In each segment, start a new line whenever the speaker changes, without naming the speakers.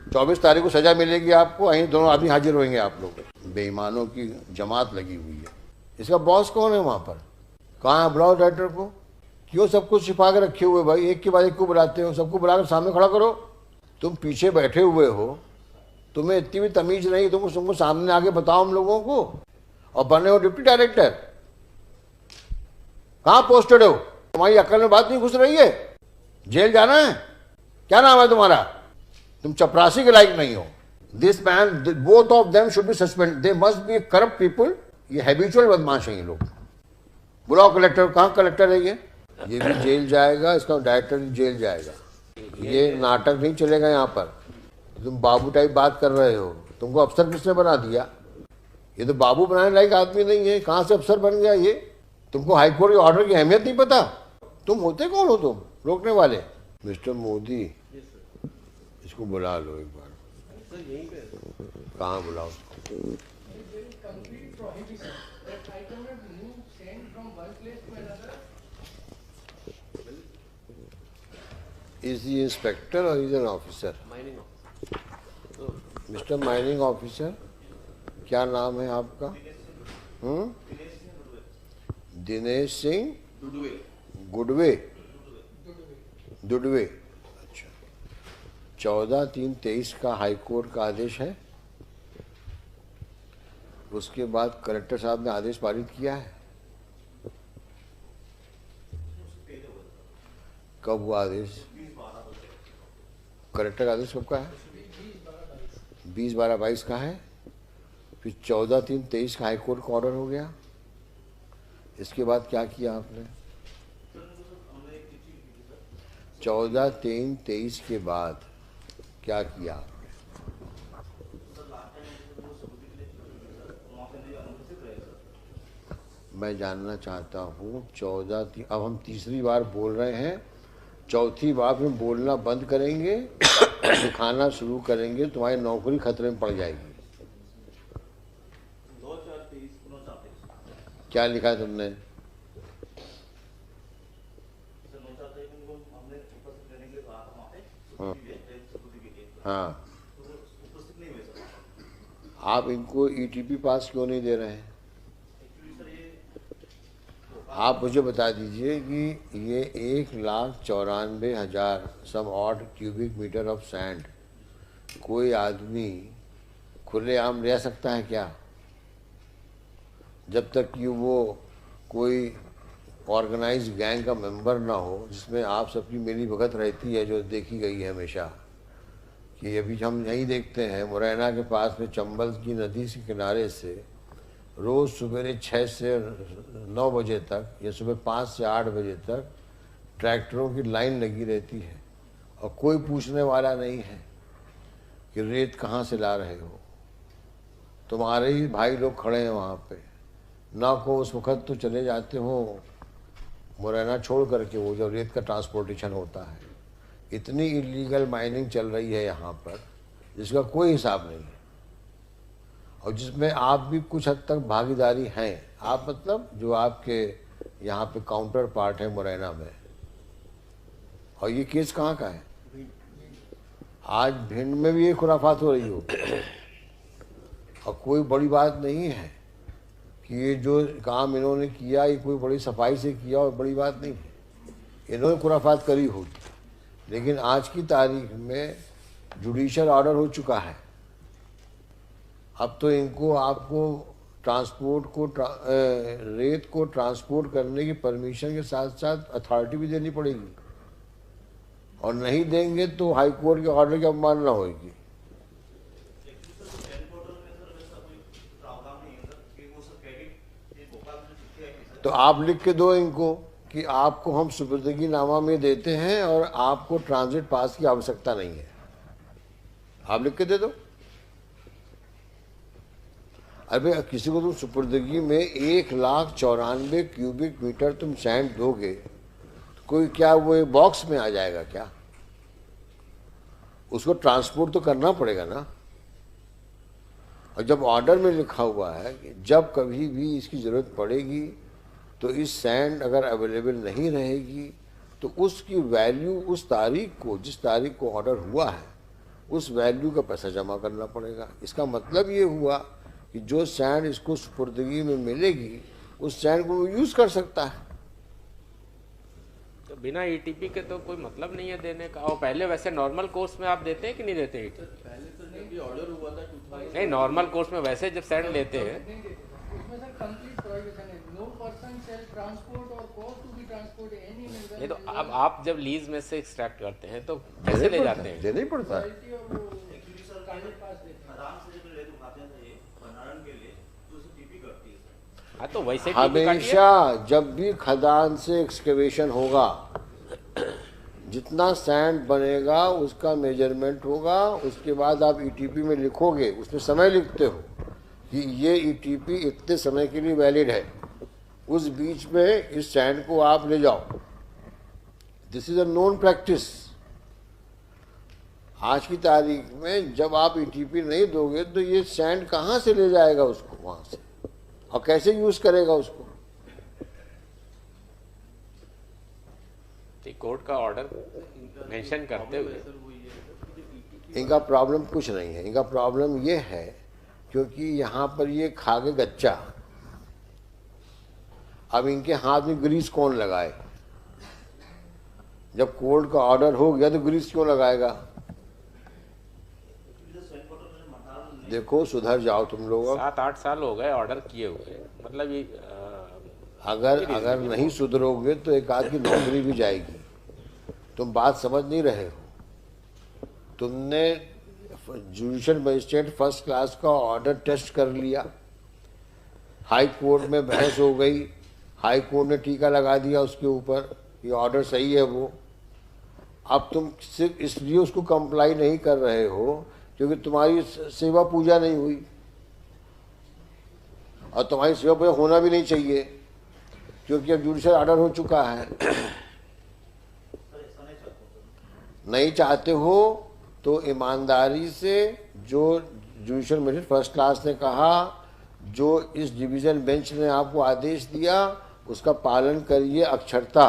24 तारीख को सजा मिलेगी आपको, यहीं दोनों आदमी हाजिर होंगे आप लोग। बेईमानों की जमात लगी हुई है। इसका बॉस कौन है वहां पर? कहाँ है? बुलाओ डायरेक्टर को। क्यों सब कुछ छिपा के रखे हुए भाई? एक के बाद एक को बुलाते हो? सबको बुलाकर सामने खड़ा करो। तुम पीछे बैठे हुए हो, तुम्हें इतनी भी तमीज नहीं, तुमको सामने आके बताओ हम लोगों को। और बने हो डिप्टी डायरेक्टर, कहाँ पोस्टेड हो? तुम्हारी अकल में बात नहीं घुस रही है? जेल जाना है? क्या नाम है तुम्हारा? तुम चपरासी के लायक नहीं हो। This man, both of them should be suspend, they must be corrupt people. ये हैबिचुअल बदमाश हैं ये लोग। बुलाओ कलेक्टर। कहाँ कलेक्टर है ये भी जेल जाएगा, इसका डायरेक्टर भी जेल जाएगा। ये नाटक नहीं चलेगा यहाँ पर। तुम बाबू टाइप बात कर रहे हो। तुमको अफसर किसने बना दिया? ये तो बाबू बनाने लायक आदमी नहीं है, कहाँ से अफसर बन गया ये? तुमको हाईकोर्ट के ऑर्डर की अहमियत नहीं पता? तुम होते कौन हो तुम रोकने वाले? मिस्टर मोदी, इसको बुला लो एक बार। कहाँ बुलाओ? Is he inspector or is an officer?
Mining officer.
Mr. Mining officer, क्या नाम है आपका? दिनेश सिंह गुडवे। दुडवे। अच्छा, 14/3/23 का हाईकोर्ट का आदेश है। उसके बाद कलेक्टर साहब ने आदेश पारित किया है। कब हुआ आदेश? कलेक्टर का आदेश कब का है? 20/12/22 का है। फिर 14/3/23 का हाईकोर्ट का ऑर्डर हो गया। इसके बाद क्या किया आपने? 14/3/23 के बाद क्या किया आपने? मैं जानना चाहता हूँ। 14 अब हम तीसरी बार बोल रहे हैं, चौथी बार में बोलना बंद करेंगे, दिखाना शुरू करेंगे, तुम्हारी नौकरी खतरे में पड़ जाएगी। क्या लिखा है तुमने? हाँ, आप इनको ईटीपी पास क्यों नहीं दे रहे हैं? आप मुझे बता दीजिए कि ये 1,94,000 some odd cubic metre of sand कोई आदमी खुलेआम ले सकता है क्या? जब तक कि वो कोई ऑर्गेनाइज गैंग का मेंबर ना हो, जिसमें आप सबकी मिली भगत रहती है, जो देखी गई है हमेशा। कि अभी हम यही देखते हैं मुरैना के पास में चंबल की नदी के किनारे से रोज़ सवेरे 6 से 9 बजे तक या सुबह 5 से 8 बजे तक ट्रैक्टरों की लाइन लगी रहती है और कोई पूछने वाला नहीं है कि रेत कहाँ से ला रहे हो। तुम्हारे ही भाई लोग खड़े हैं वहाँ पे। ना को उस वक़्त तो चले जाते हो मुरैना छोड़ करके, वो जब रेत का ट्रांसपोर्टेशन होता है। इतनी इलीगल माइनिंग चल रही है यहाँ पर जिसका कोई हिसाब नहीं है, और जिसमें आप भी कुछ हद तक भागीदारी हैं। आप मतलब जो आपके यहाँ पे काउंटर पार्ट है मुरैना में। और ये केस कहाँ का है? आज भिंड में भी ये खुराफात हो रही हो, और कोई बड़ी बात नहीं है कि ये जो काम इन्होंने किया ये कोई बड़ी सफाई से किया और बड़ी बात नहीं है। इन्होंने खुराफात करी होगी, लेकिन आज की तारीख में जुडिशियल ऑर्डर हो चुका है। अब तो इनको आपको ट्रांसपोर्ट को रेत को ट्रांसपोर्ट करने की परमिशन के साथ साथ अथॉरिटी भी देनी पड़ेगी, और नहीं देंगे तो हाई कोर्ट के ऑर्डर की अवमानना होगी। तो आप लिख के दो इनको कि आपको हम सुपुर्दगी नामा में देते हैं और आपको ट्रांजिट पास की आवश्यकता नहीं है। आप लिख के दे दो। अरे किसी को तुम सुपुर्दगी में 1,94,000 क्यूबिक मीटर तुम सैंड दोगे तो कोई क्या वो बॉक्स में आ जाएगा क्या? उसको ट्रांसपोर्ट तो करना पड़ेगा ना। और जब ऑर्डर में लिखा हुआ है कि जब कभी भी इसकी ज़रूरत पड़ेगी तो इस सैंड अगर अवेलेबल नहीं रहेगी तो उसकी वैल्यू उस तारीख को, जिस तारीख को ऑर्डर हुआ है, उस वैल्यू का पैसा जमा करना पड़ेगा। इसका मतलब ये हुआ कि जो सैंड इसको सुपुर्दगी में मिलेगी उस सैंड को वो यूज़ कर सकता है।
तो बिना ईटीपी के तो कोई मतलब नहीं है देने का। और पहले वैसे नॉर्मल कोर्स में आप देते हैं कि नहीं देते ईटीपी?
पहले तो जब ये ऑर्डर हुआ था 2000
नहीं, नॉर्मल कोर्स में वैसे जब सैंड लेते हैं
उसमें सर कंप्लीट प्रोहिबिशन है, नो पर्सन शेल ट्रांसपोर्ट और cause to be transport any mineral.
नहीं, तो अब आप जब लीज में से एक्सट्रैक्ट करते हैं तो कैसे ले जाते हैं?
देना ही पड़ता है।
एक्चुअली सर कागज पास देते हैं।
आराम से जब ले उठाते हैं ये भंडारण के लिए तो उसे टीपी करती है सर।
हाँ, तो वैसे टीपी काटिए।
हमेशा जब भी खदान से एक्सकेवेशन होगा, जितना सैंड बनेगा उसका मेजरमेंट होगा। उसके बाद आप ईटीपी में लिखोगे, उसमें समय लिखते हो कि ये ईटीपी इतने समय के लिए वैलिड है, उस बीच में इस सैंड को आप ले जाओ। This is a known practice. आज की तारीख में जब आप ईटीपी नहीं दोगे तो ये सैंड कहाँ से ले जाएगा उसको वहां से, और कैसे यूज करेगा उसको?
कोर्ट का ऑर्डर मेंशन करते हुए
इनका प्रॉब्लम कुछ नहीं है। इनका प्रॉब्लम ये है क्योंकि यहाँ पर ये खा के गच्चा, अब इनके हाथ में ग्रीस कौन लगाए? जब कोर्ट का ऑर्डर हो गया तो ग्रीस क्यों लगाएगा? देखो सुधर जाओ तुम लोग।
7-8 साल हो गए ऑर्डर किए हुए, मतलब ये
अगर नहीं सुधरोगे तो एक आध की नौकरी भी जाएगी। तुम बात समझ नहीं रहे हो। तुमने जुडिशियल मजिस्ट्रेट फर्स्ट क्लास का ऑर्डर टेस्ट कर लिया, हाई कोर्ट में बहस हो गई, हाई कोर्ट ने टीका लगा दिया उसके ऊपर, ये ऑर्डर सही है वो। अब तुम सिर्फ इसलिए उसको कंप्लाई नहीं कर रहे हो क्योंकि तुम्हारी सेवा पूजा नहीं हुई, और तुम्हारी सेवा पूजा होना भी नहीं चाहिए क्योंकि अब जुडिशियल ऑर्डर हो चुका है। नहीं चाहते हो तो ईमानदारी से, जो जुडिशियल मजिस्ट्रेट फर्स्ट क्लास ने कहा, जो इस डिवीजन बेंच ने आपको आदेश दिया, उसका पालन करिए अक्षरता,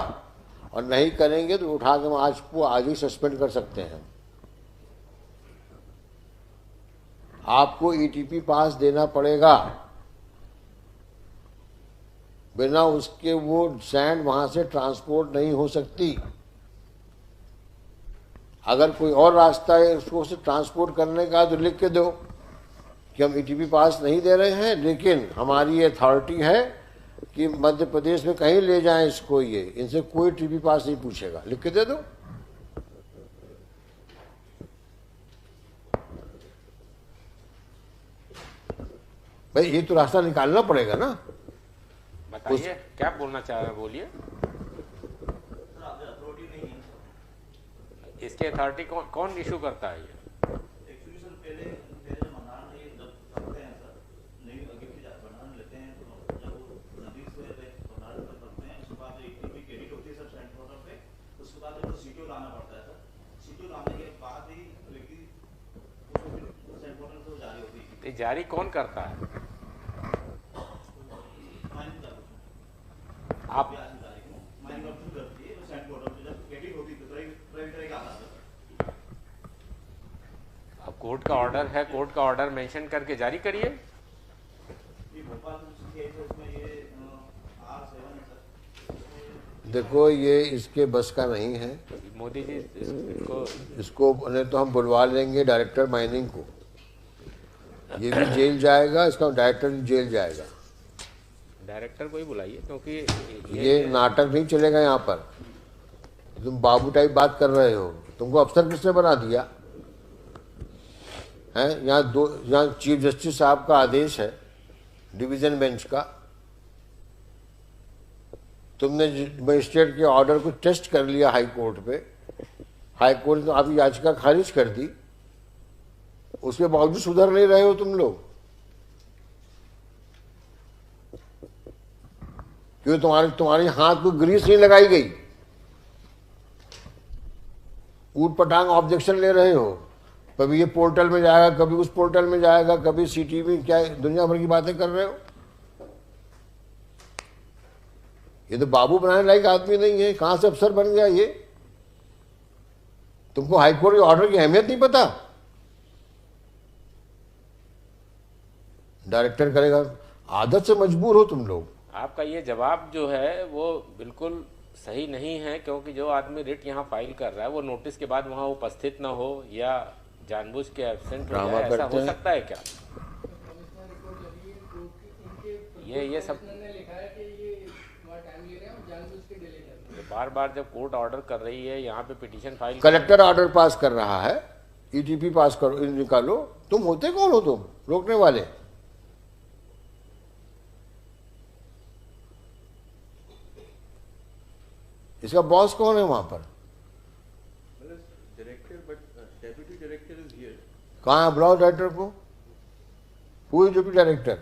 और नहीं करेंगे तो उठा के आज ही सस्पेंड कर सकते हैं। आपको ईटीपी पास देना पड़ेगा, बिना उसके वो सैंड वहां से ट्रांसपोर्ट नहीं हो सकती। अगर कोई और रास्ता है उसको से ट्रांसपोर्ट करने का तो लिख के दो कि हम ईटीपी पास नहीं दे रहे हैं, लेकिन हमारी अथॉरिटी है कि मध्य प्रदेश में कहीं ले जाएं इसको, ये इनसे कोई टीपी पास नहीं पूछेगा, लिख के दे दो। भाई ये तो रास्ता निकालना पड़ेगा ना।
बताइए क्या बोलना चाह रहे हैं, बोलिए। इसकी अथॉरिटी कौन इशू करता है ये?
एक्चुअली सर पहले जब भंडारण ये जब करते हैं सर, नहीं अगर भंडारण लेते हैं तो जब वो नदी से भंडारण करते हैं उसके बाद ईटीपी क्रेडिट होती है सर सेंड ऑर्डर पे, उसके बाद तो सीटीओ लाना पड़ता है सर। सीटीओ लाने के बाद ही लेकिन सेंड ऑर्डर से जारी होती है।
ये जारी कौन करता है? आप अब कोर्ट का ऑर्डर है, कोर्ट का ऑर्डर मेंशन करके जारी करिए।
देखो ये इसके बस का नहीं है
मोदी जी,
इसको नहीं तो हम बुलवा लेंगे डायरेक्टर माइनिंग को, ये भी जेल जाएगा, इसका डायरेक्टर भी जेल जाएगा।
डायरेक्टर को ही बुलाइए, क्योंकि
ये नाटक नहीं चलेगा यहाँ पर। तुम बाबू टाइप बात कर रहे हो, तुमको अफसर किसने बना दिया है? यहाँ चीफ जस्टिस साहब का आदेश है डिवीजन बेंच का, तुमने मजिस्ट्रेट के ऑर्डर को टेस्ट कर लिया हाई कोर्ट पे, हाई कोर्ट ने आपकी याचिका खारिज कर दी, उसके बावजूद सुधर नहीं रहे हो तुम लोग, क्योंकि तुम्हारे हाथ को ग्रीस नहीं लगाई गई। ऊट पटांग ऑब्जेक्शन ले रहे हो, कभी ये पोर्टल में जाएगा, कभी उस पोर्टल में जाएगा, कभी सिटी में, क्या दुनिया भर की बातें कर रहे हो। ये तो बाबू बनाने लायक आदमी नहीं है, कहां से अफसर बन गया ये? तुमको हाईकोर्ट के ऑर्डर की अहमियत नहीं पता डायरेक्टर करेगा, आदत से मजबूर हो तुम लोग।
आपका ये जवाब जो है वो बिल्कुल सही नहीं है, क्योंकि जो आदमी रिट यहाँ फाइल कर रहा है वो नोटिस के बाद वहाँ उपस्थित न हो या जानबूझ के एब्सेंट हो
ड्रामा
जाए, ऐसा
करते
हो
हैं।
सकता है क्या?
कमिश्नर रिपोर्ट लगी है जो कि इनके
ये सब
कमिश्नर ने लिखा है कि ये वहाँ टाइम ले रहे हैं और जानबूझ के डिले कर रहे हैं।
बार बार जब कोर्ट ऑर्डर कर रही है यहाँ पे petition file
collector order pass कर रहा है, ईटीपी पास करो, निकालो। तुम होते कौन हो तुम रोकने वाले? इसका बॉस कौन है वहां पर?
Director, but deputy director is here.
कहाँ है? बुलाओ डायरेक्टर को। Who is deputy director?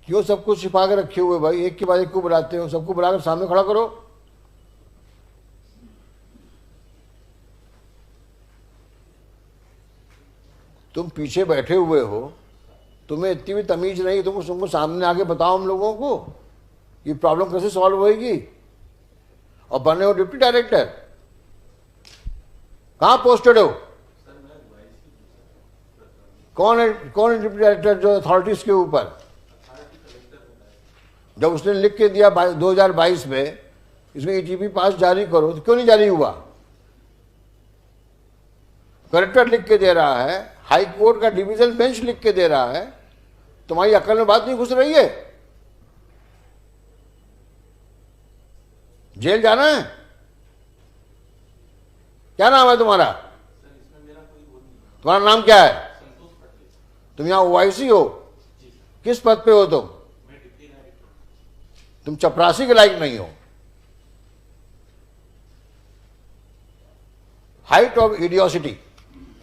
क्यों सब कुछ छिपा के रखे हुए भाई? एक के बाद एक को बुलाते हो, सबको बुलाकर सामने खड़ा करो। तुम पीछे बैठे हुए हो, तुम्हें इतनी भी तमीज नहीं, तुमको सामने आके बताओ हम लोगों को ये प्रॉब्लम कैसे सॉल्व होएगी। और बने हो डिप्टी डायरेक्टर, कहां पोस्टेड हो? कौन है डिप्टी डायरेक्टर जो अथॉरिटीज के ऊपर? जब उसने लिख के दिया 2022 में इसमें ईटीपी पास जारी करो, तो क्यों नहीं जारी हुआ? कलेक्टर लिख के दे रहा है, हाई कोर्ट का डिवीजन बेंच लिख के दे रहा है, तुम्हारी अकल में बात नहीं घुस रही है? जेल जाना है? क्या नाम है तुम्हारा? तुम्हारा नाम क्या है? तुम यहां ओआईसी हो? किस पद पे हो तुम? तुम चपरासी के लायक नहीं हो। Height of इडियोसिटी।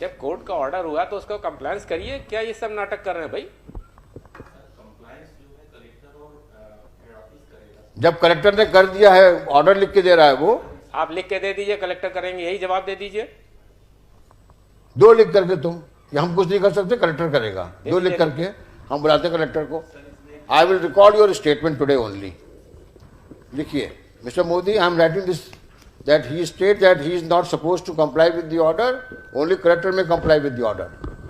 जब कोर्ट का ऑर्डर हुआ तो उसको कंप्लायंस करिए, क्या ये सब नाटक कर रहे हैं भाई?
जब कलेक्टर ने कर दिया है, ऑर्डर लिख के दे रहा है वो,
आप लिख के दे दीजिए, कलेक्टर करेंगे, यही जवाब दे दीजिए।
दो लिख करके तुम, ये हम कुछ नहीं कर सकते, कलेक्टर करेगा। दो लिख करके हम बुलाते कलेक्टर को। I will record your statement today only. लिखिए, mister Modi, I am writing this that he state that he is not supposed to comply with the order, only collector may comply with the order.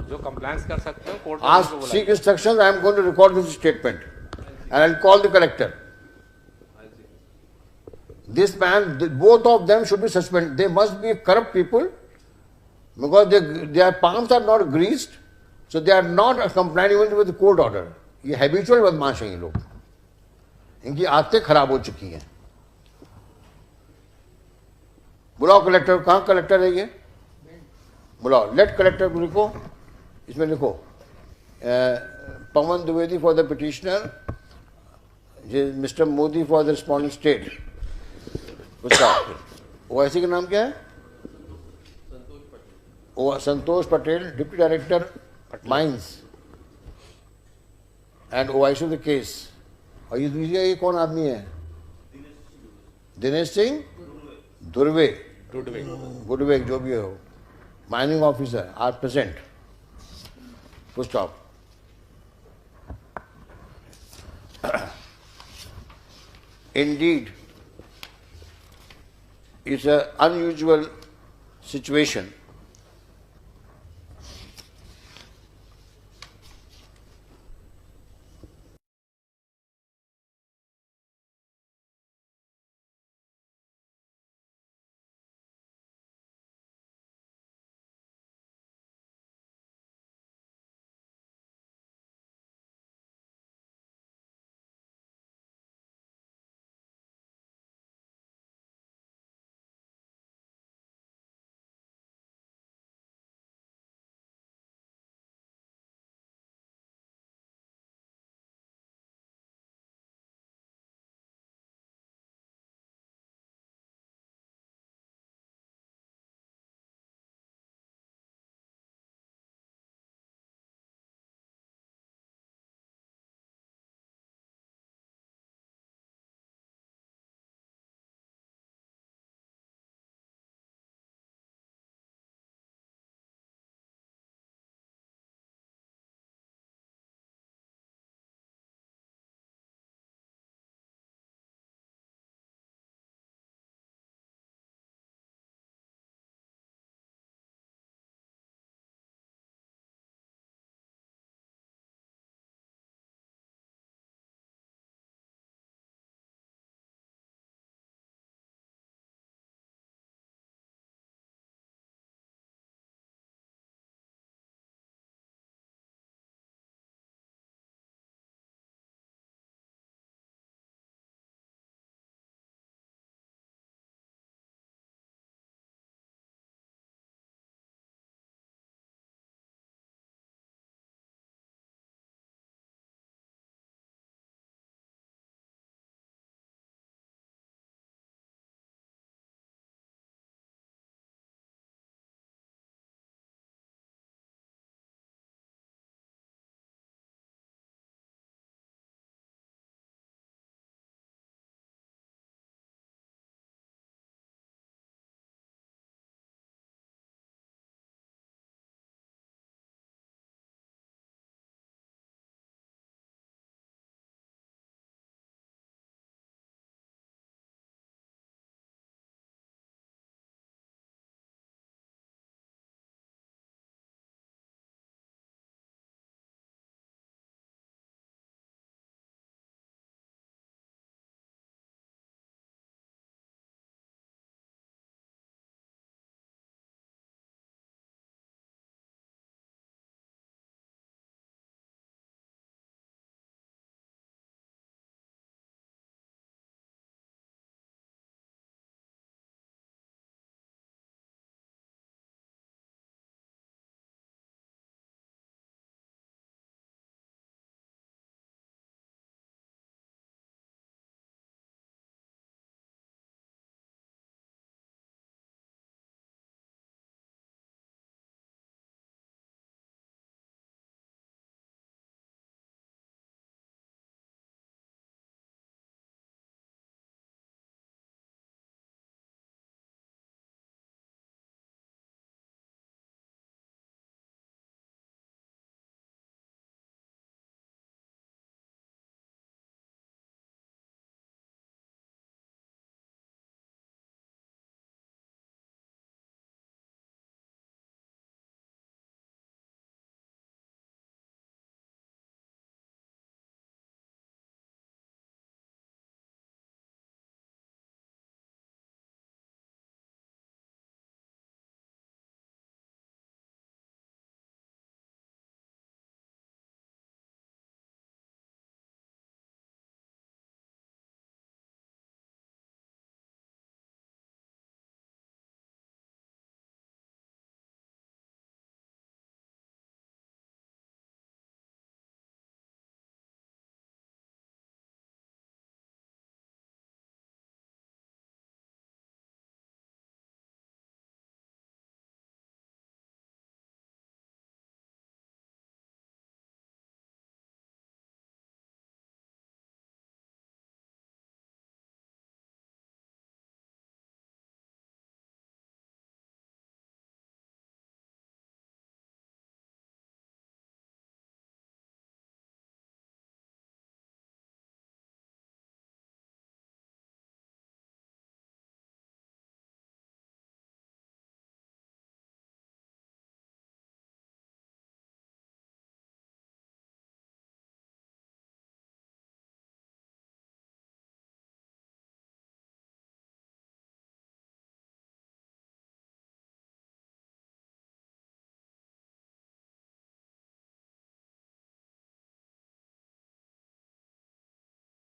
जो compliance कर सकते हो court
Ask, seek instructions, I am going to record this statement and I will call the collector. This man, both of them should be suspended. They must be corrupt people because their palms are not greased, so they are not compliant even with the court order. ये habitual बदमाश हैं ये लोग, इनकी आदतें खराब हो चुकी हैं। बुलाओ कलेक्टर। कहाँ कलेक्टर है ये? बुलाओ। लेट कलेक्टर को लिखो, इसमें लिखो Pawan Dwivedi for the petitioner, mister Modi for the responding state. उसका ओआईसी का नाम क्या है? Santosh Patel, deputy director mines and OIC of the case. और ये कौन आदमी है? दिनेश सिंह धुर्वे, गुडवे, जो भी हो, mining officer are present. Full stop. Indeed, it's an unusual situation